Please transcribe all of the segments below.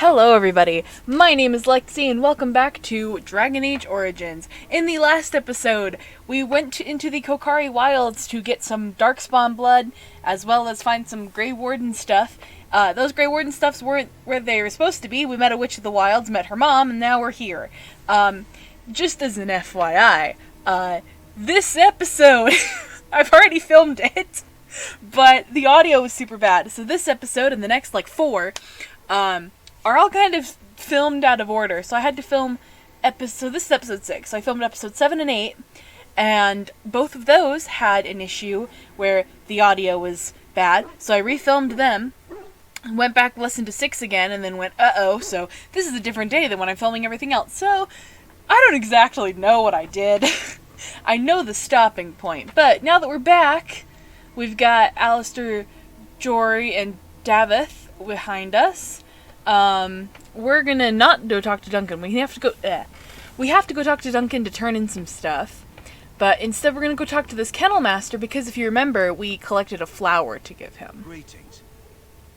Hello everybody, my name is Lexi and welcome back to Dragon Age Origins. In the last episode, we went into the Kokari Wilds to get some Darkspawn blood, as well as find some Grey Warden stuff. Those Grey Warden stuffs weren't where they were supposed to be. We met a Witch of the Wilds, met her mom, and now we're here. Just as an FYI, this episode, I've already filmed it, but the audio was super bad. So this episode and the next, four, are all kind of filmed out of order. So I had to film this is episode 6. So I filmed episode 7 and 8, and both of those had an issue where the audio was bad. So I refilmed them, went back, listened to 6 again, and then went, uh-oh, so this is a different day than when I'm filming everything else. So I don't exactly know what I did. I know the stopping point, but now that we're back, we've got Alistair, Jory, and Davith behind us. We're gonna not go talk to Duncan. We have to go talk to Duncan to turn in some stuff. But instead we're gonna go talk to this kennel master because if you remember, we collected a flower to give him. Greetings.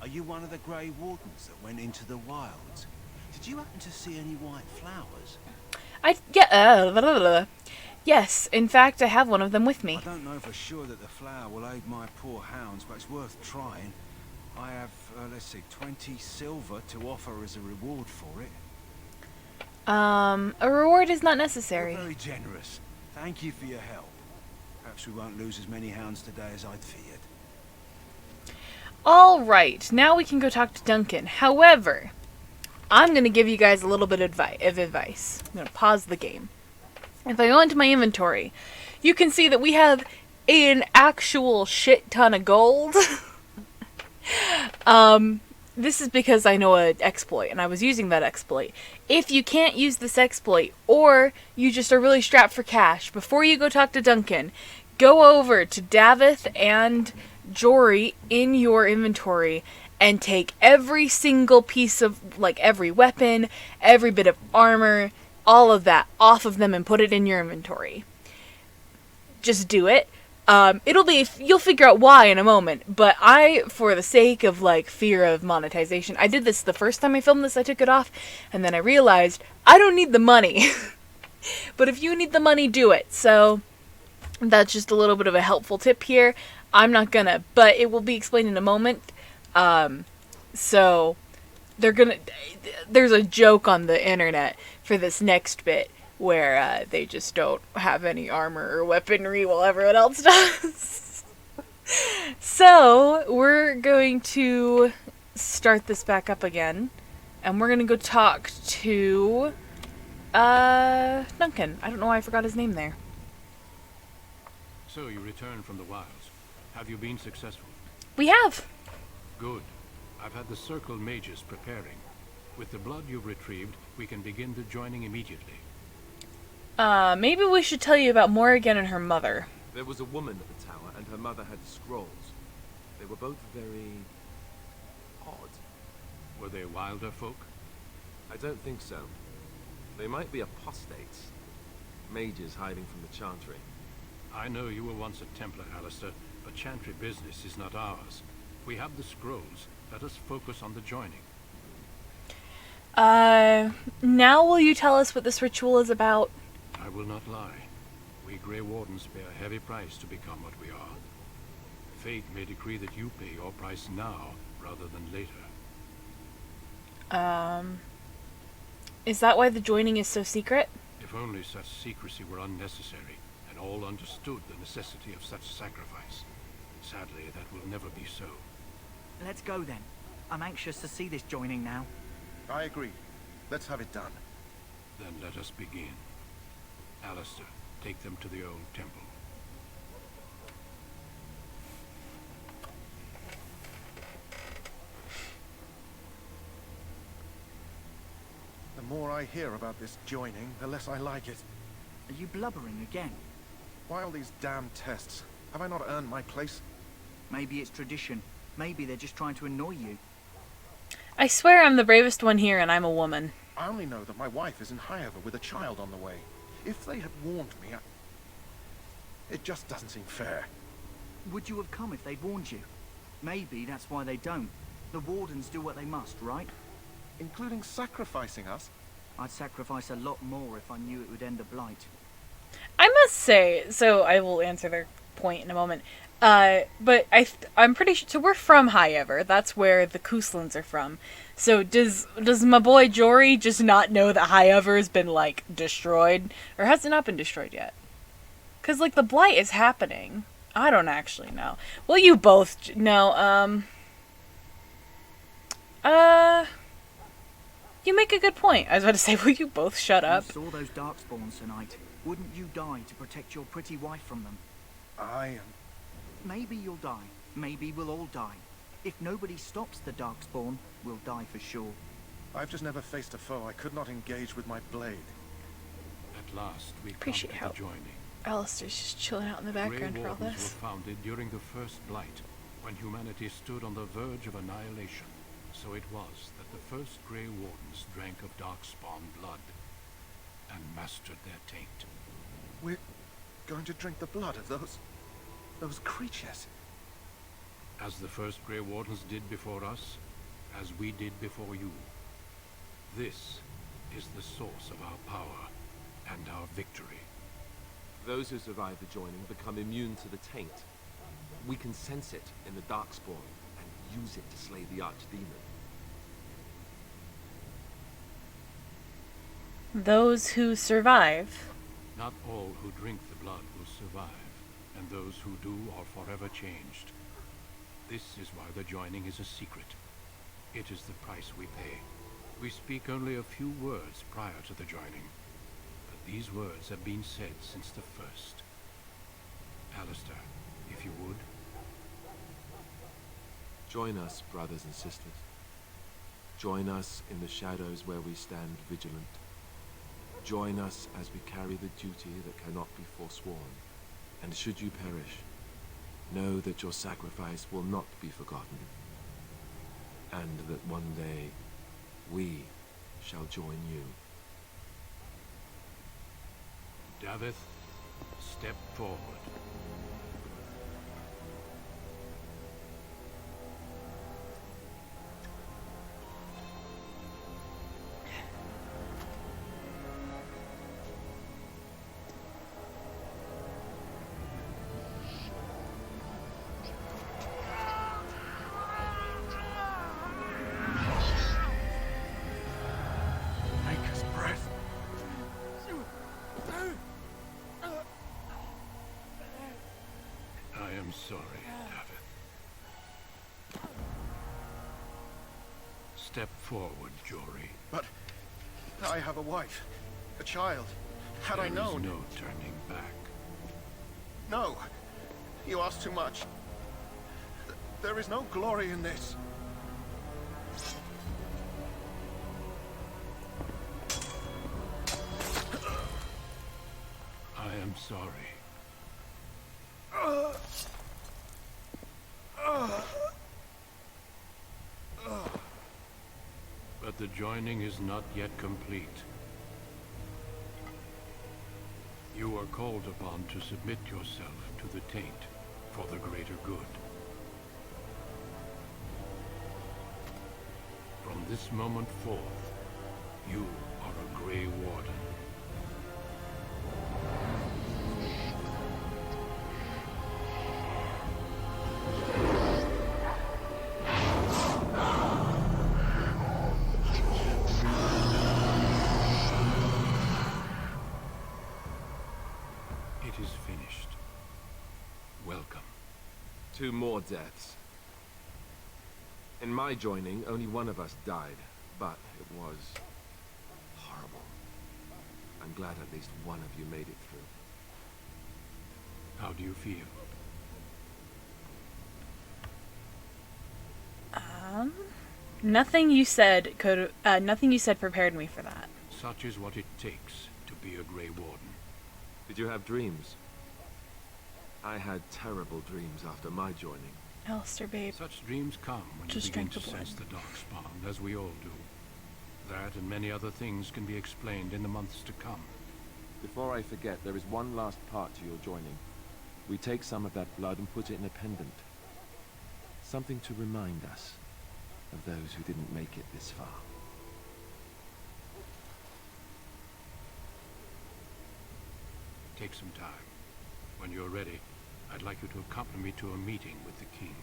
Are you one of the Grey Wardens that went into the wilds? Did you happen to see any white flowers? Yes, in fact I have one of them with me. I don't know for sure that the flower will aid my poor hounds, but it's worth trying. I have, 20 silver to offer as a reward for it. A reward is not necessary. You're very generous. Thank you for your help. Perhaps we won't lose as many hounds today as I'd feared. Alright, now we can go talk to Duncan. However, I'm going to give you guys a little bit of advice. I'm going to pause the game. If I go into my inventory, you can see that we have an actual shit ton of gold. This is because I know an exploit, and I was using that exploit. If you can't use this exploit, or you just are really strapped for cash, before you go talk to Duncan, go over to Davith and Jory in your inventory and take every single piece of, every weapon, every bit of armor, all of that off of them and put it in your inventory. Just do it. You'll figure out why in a moment, but for the sake of, fear of monetization, I did this the first time I filmed this, I took it off, and then I realized, I don't need the money. But if you need the money, do it. So, that's just a little bit of a helpful tip here. I'm not gonna, but it will be explained in a moment. So, there's a joke on the internet for this next bit, where they just don't have any armor or weaponry while everyone else does. So, we're going to start this back up again, and we're going to go talk to Duncan. I don't know why I forgot his name there. So, you returned from the wilds. Have you been successful? We have. Good. I've had the Circle mages preparing. With the blood you've retrieved, we can begin the joining immediately. Maybe we should tell you about Morrigan and her mother. There was a woman at the tower, and her mother had scrolls. They were both very odd. Were they wilder folk? I don't think so. They might be apostates. Mages hiding from the Chantry. I know you were once a Templar, Alistair, but Chantry business is not ours. We have the scrolls. Let us focus on the joining. Now will you tell us what this ritual is about? I will not lie. We Grey Wardens pay a heavy price to become what we are. Fate may decree that you pay your price now, rather than later. Is that why the joining is so secret? If only such secrecy were unnecessary, and all understood the necessity of such sacrifice. Sadly, that will never be so. Let's go then. I'm anxious to see this joining now. I agree. Let's have it done. Then let us begin. Alistair, take them to the old temple. The more I hear about this joining, the less I like it. Are you blubbering again? Why all these damn tests? Have I not earned my place? Maybe it's tradition. Maybe they're just trying to annoy you. I swear I'm the bravest one here and I'm a woman. I only know that my wife is in Heyo with a child on the way. If they had warned me, it just doesn't seem fair. Would you have come if they'd warned you? Maybe that's why they don't. The Wardens do what they must, right? including sacrificing us. I'd sacrifice a lot more if I knew it would end a blight. I must say, so I will answer their point in a moment. But I'm pretty sure. So we're from Highever. That's where the Kuslans are from. So does my boy Jory just not know that Highever has been like destroyed, or has it not been destroyed yet? Because like the blight is happening. I don't actually know. Well, you both know. You make a good point. I was about to say, will you both shut up? You saw those darkspawns tonight. Wouldn't you die to protect your pretty wife from them? I am... Maybe you'll die. Maybe we'll all die. If nobody stops the darkspawn, we'll die for sure. I've just never faced a foe I could not engage with my blade. At last, we come Appreciate to how the joining. Alistair's just chilling out in the background Grey for all Wardens this. were founded during the First Blight, when humanity stood on the verge of annihilation. So it was that the first Grey Wardens drank of darkspawn blood and mastered their taint. We're going to drink the blood of those creatures. As the first Grey Wardens did before us, as we did before you. This is the source of our power and our victory. Those who survive the joining become immune to the taint. We can sense it in the darkspawn and use it to slay the archdemon. Those who survive. Not all who drink the blood will survive, and those who do are forever changed. This is why the joining is a secret. It is the price we pay. We speak only a few words prior to the joining, but these words have been said since the first. Alistair, if you would. Join us, brothers and sisters. Join us in the shadows where we stand vigilant. Join us as we carry the duty that cannot be forsworn. And should you perish, know that your sacrifice will not be forgotten. And that one day, we shall join you. Davith, step forward. Maker's breath. I am sorry, Davith. Step forward, Jory. But I have a wife, a child. Had I There is known... no turning back. No, you ask too much. There is no glory in this. I am sorry. But the joining is not yet complete. You are called upon to submit yourself to the taint for the greater good. From this moment forth, you are a Grey Warden. It is finished. Welcome. 2 more deaths. In my joining, only one of us died, but it was horrible. I'm glad at least one of you made it through. How do you feel? Nothing you said prepared me for that. Such is what it takes to be a Grey Warden. Did you have dreams? I had terrible dreams after my joining. Alistair, babe. Such dreams come when Just you begin drink to the blood. sense the darkspawn, as we all do. That and many other things can be explained in the months to come. Before I forget, there is one last part to your joining. We take some of that blood and put it in a pendant. Something to remind us of those who didn't make it this far. Take some time. When you're ready, I'd like you to accompany me to a meeting with the king.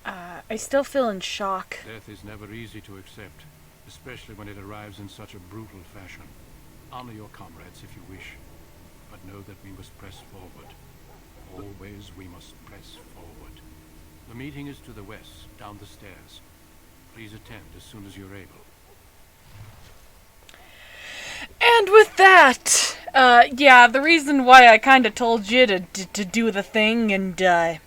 I still feel in shock. Death is never easy to accept, especially when it arrives in such a brutal fashion. Honor your comrades if you wish, but know that we must press forward. Always we must press forward. The meeting is to the west, down the stairs. Please attend as soon as you're able. And with that, yeah, the reason why I kind of told you to do the thing and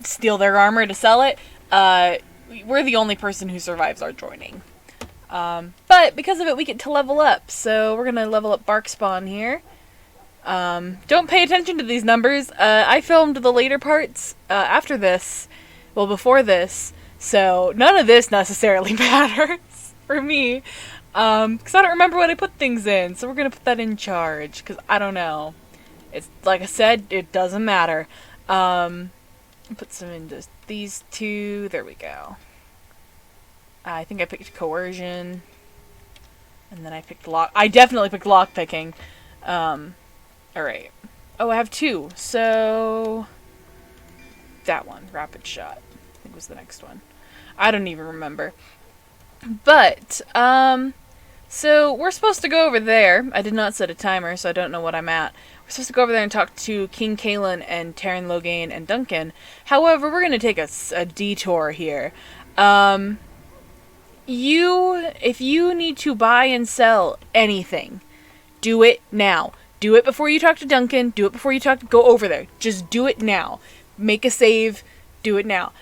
steal their armor to sell it, we're the only person who survives our joining. But because of it, we get to level up. So we're gonna level up Barkspawn here. Don't pay attention to these numbers. I filmed the later parts after this, well, before this, so none of this necessarily matters for me. Because I don't remember what I put things in, so we're gonna put that in charge, because I don't know. It's, like I said, it doesn't matter. Put some into these two, there we go. I think I picked coercion, and then I picked I definitely picked lockpicking. Alright. Oh, I have two, so that one, rapid shot, I think was the next one. I don't even remember. But, so we're supposed to go over there. I did not set a timer, so I don't know what I'm at. We're supposed to go over there and talk to King Kalen and Taryn Logain and Duncan. However, we're going to take a detour here. If you need to buy and sell anything, do it now. Do it before you talk to Duncan. Do it before you go over there. Just do it now. Make a save. Do it now.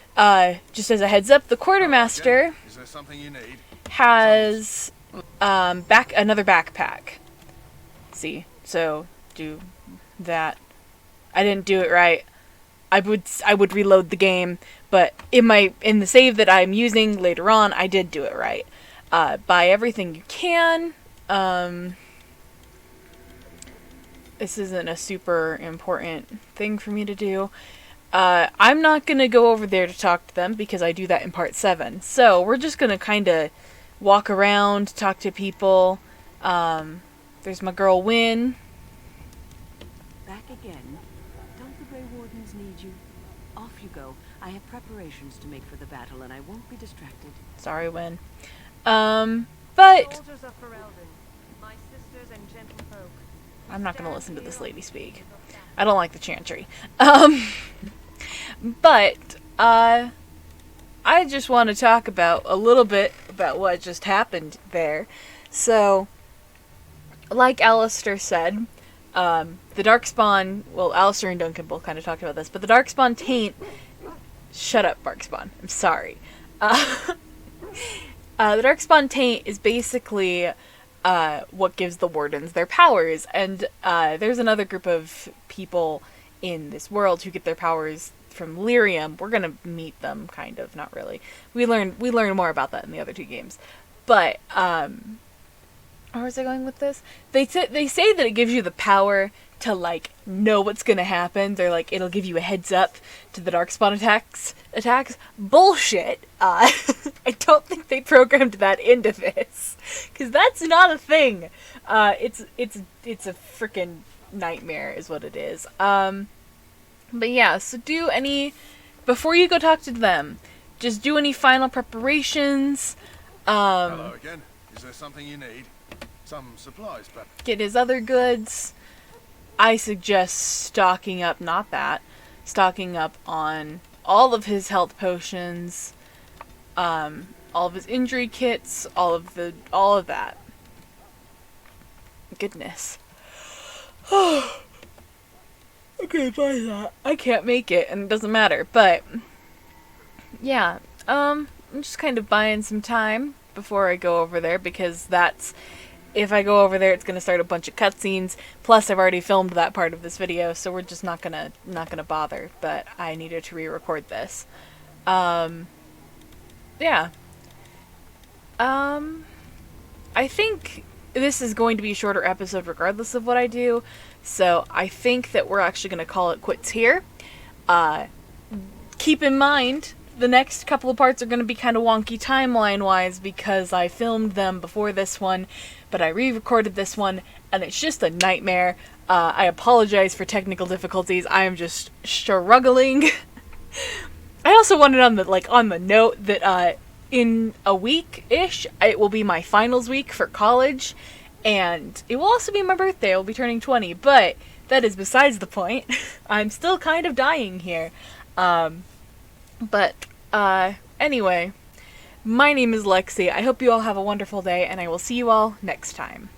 Just as a heads up, the quartermaster Is there something you need? has another backpack. See, so do that. I didn't do it right. I would reload the game, but in the save that I'm using later on, I did do it right. Buy everything you can. This isn't a super important thing for me to do. I'm not going to go over there to talk to them because I do that in part 7. So we're just going to kind of walk around, talk to people. There's my girl Win. Back again? Don't the Grey Wardens need you? Off you go. I have preparations to make for the battle and I won't be distracted. Sorry, Win. But Soldiers of Ferelden, my sisters and gentlefolk. I'm not going to listen to this lady speak. I don't like the chantry. But, I just want to talk about a little bit about what just happened there. So, like Alistair said, the Darkspawn, well, Alistair and Duncan both kind of talked about this, but the Darkspawn taint, shut up, Barkspawn, I'm sorry. The Darkspawn taint is basically what gives the Wardens their powers, and there's another group of people in this world who get their powers from Lyrium. We're gonna meet them, kind of, not really. We learn more about that in the other two games. But where was I going with this? They say that it gives you the power to, like, know what's gonna happen. They're like, it'll give you a heads up to the Darkspawn attacks. Bullshit. I don't think they programmed that into this, because that's not a thing. It's a freaking nightmare is what it is. But yeah, so before you go talk to them, just do any final preparations. Hello again. Is there something you need? Some supplies, perhaps? Get his other goods. I suggest stocking up on all of his health potions, all of his injury kits, all of that. Goodness. Okay, buy that. I can't make it, and it doesn't matter, but yeah, I'm just kind of buying some time before I go over there, because if I go over there, it's gonna start a bunch of cutscenes. Plus, I've already filmed that part of this video, so we're just not gonna bother. But I needed to re-record this. Yeah. I think this is going to be a shorter episode, regardless of what I do. So I think that we're actually gonna call it quits here. Keep in mind, the next couple of parts are going to be kind of wonky timeline-wise because I filmed them before this one, but I re-recorded this one, and it's just a nightmare. I apologize for technical difficulties. I am just struggling. I also wanted on the note that in a week-ish, it will be my finals week for college, and it will also be my birthday. I will be turning 20, but that is besides the point. I'm still kind of dying here. Anyway, my name is Lexi. I hope you all have a wonderful day, and I will see you all next time.